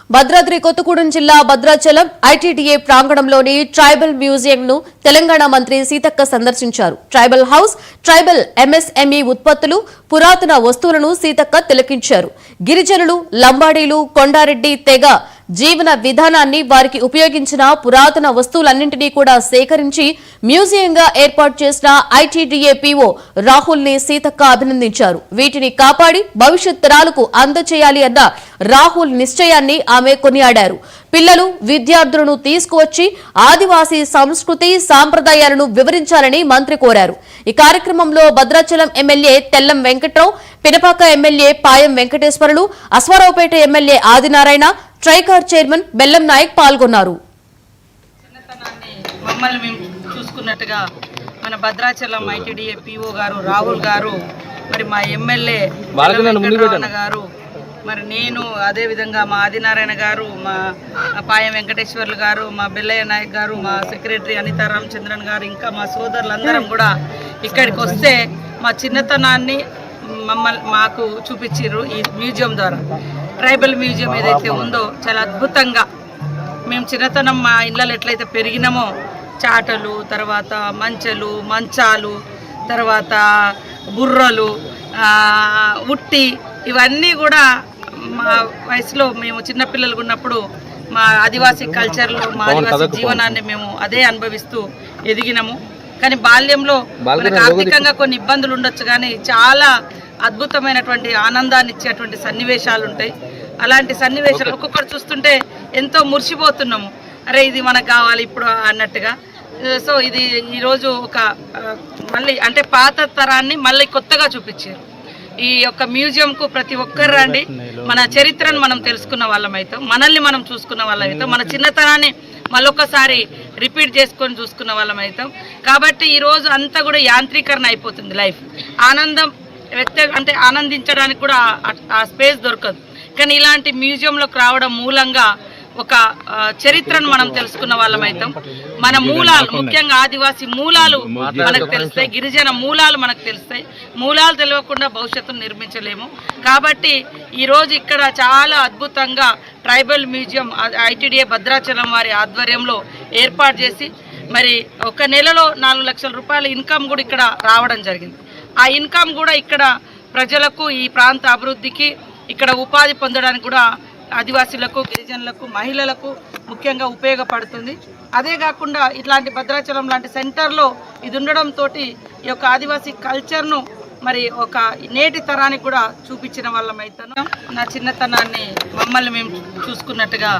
భద్రాద్రి కొత్తగూడెం జిల్లా Bhadrachalam ITDA ప్రాంగణంలోని tribal museum ను తెలంగాణ మంత్రి సీతక్క సందర్శించారు. ట్రైబల్ హౌస్, ట్రైబల్ ఎంఎస్ఎంఈ ఉత్పత్తులు, పురాతన వస్తువులను సీతక్క తిలకించారు. గిరిజనులు, లంబాడీలు, కొండారెడ్డి తెగ జీవన విధానాన్ని, వారికి ఉపయోగించిన పురాతన వస్తువులన్నింటినీ కూడా సేకరించి మ్యూజియంగా ఏర్పాటు చేసిన ఐటీడీఏ పీఓ రాహుల్ ని సీతక్క అభినందించారు. వీటిని కాపాడి భవిష్యత్ తరాలకు అందజేయాలి అన్న రాహుల్ నిశ్చయాన్ని ఆమె కొనియాడారు. పిల్లలు, విద్యార్థులను తీసుకువచ్చి ఆదివాసీ సంస్కృతి, సాంప్రదాయాలను వివరించాలని మంత్రి కోరారు. ఈ కార్యక్రమంలో Bhadrachalam MLA Tellam Venkatrao, Pinapaka MLA Payam Venkateswarlu, Aswaraopeta MLA Adinarayana, Tricor chairman Bellam Naik పాల్గొన్నారు. మమ్మల్ని మేము చూసుకున్నట్టుగా మన భద్రాచలం ఐటీడీఏ పీఓ గారు రాహుల్ గారు, మరి మా ఎమ్మెల్యే గారు, మరి నేను, అదేవిధంగా మా ఆదినారాయణ గారు, మా పాయం వెంకటేశ్వర్లు గారు, మా బెల్లయ్య నాయక్ గారు, మా సెక్రటరీ అనితా రామచంద్రన్ గారు, ఇంకా మా సోదరులందరం కూడా ఇక్కడికి వస్తే మా చిన్నతనాన్ని మాకు చూపించారు. ఈ మ్యూజియం ద్వారా, ట్రైబల్ మ్యూజియం ఏదైతే ఉందో చాలా అద్భుతంగా, మేము చిన్నతనం మా ఇళ్ళలో ఎట్లయితే పెరిగినామో చాటలు, తర్వాత మంచెలు, మంచాలు, తర్వాత బుర్రలు, ఉట్టి, ఇవన్నీ కూడా మా వయసులో మేము చిన్నపిల్లలు ఉన్నప్పుడు మా ఆదివాసీ కల్చర్లో, మా ఆదివాసీ జీవనాన్ని మేము అదే అనుభవిస్తూ ఎదిగినాము. కానీ బాల్యంలో మనకు ఆర్థికంగా కొన్ని ఇబ్బందులు ఉండొచ్చు, కానీ చాలా అద్భుతమైనటువంటి ఆనందాన్ని ఇచ్చేటువంటి సన్నివేశాలు ఉంటాయి. అలాంటి సన్నివేశాలు ఒక్కొక్కరు చూస్తుంటే ఎంతో మురిసిపోతున్నాము, అరే ఇది మనకు కావాలి ఇప్పుడు అన్నట్టుగా. సో ఇది ఈరోజు ఒక మళ్ళీ అంటే పాత తరాన్ని మళ్ళీ కొత్తగా చూపించారు. ఈ యొక్క మ్యూజియంకు ప్రతి ఒక్కరు రండి, మన చరిత్రను మనం తెలుసుకున్న వాళ్ళం అవుతాం, మనల్ని మనం చూసుకున్న వాళ్ళం అవుతాం, మన చిన్నతనాన్ని మళ్ళొకసారి రిపీట్ చేసుకొని చూసుకున్న వాళ్ళం అవుతాం. కాబట్టి ఈరోజు అంతా కూడా యాంత్రీకరణ అయిపోతుంది లైఫ్. ఆనందం అంటే ఆనందించడానికి కూడా ఆ స్పేస్ దొరకదు. కానీ ఇలాంటి మ్యూజియంలోకి రావడం మూలంగా ఒక చరిత్రను మనం తెలుసుకున్న వాళ్ళం అవుతాం. మన మూలాలు, ముఖ్యంగా ఆదివాసీ మూలాలు మనకు తెలుస్తాయి, గిరిజన మూలాలు మనకు తెలుస్తాయి. మూలాలు తెలియకుండా భవిష్యత్తును నిర్మించలేము. కాబట్టి ఈరోజు ఇక్కడ చాలా అద్భుతంగా ట్రైబల్ మ్యూజియం ఐటీడీఏ భద్రాచలం వారి ఆధ్వర్యంలో ఏర్పాటు చేసి, మరి ఒక నెలలో 4 లక్షల రూపాయల ఇన్కమ్ కూడా ఇక్కడ రావడం జరిగింది. ఆ ఇన్కమ్ కూడా ఇక్కడ ప్రజలకు, ఈ ప్రాంత అభివృద్ధికి, ఇక్కడ ఉపాధి పొందడానికి కూడా ఆదివాసీలకు, గిరిజనులకు, మహిళలకు ముఖ్యంగా ఉపయోగపడుతుంది. అదే కాకుండా ఇట్లాంటి భద్రాచలం లాంటి సెంటర్లో ఇది ఉండడంతో ఈ యొక్క ఆదివాసీ కల్చర్ను మరి ఒక నేటి తరానికి కూడా చూపించిన వాళ్ళం అవుతాను. నా చిన్నతనాన్ని మమ్మల్ని మేము చూసుకున్నట్టుగా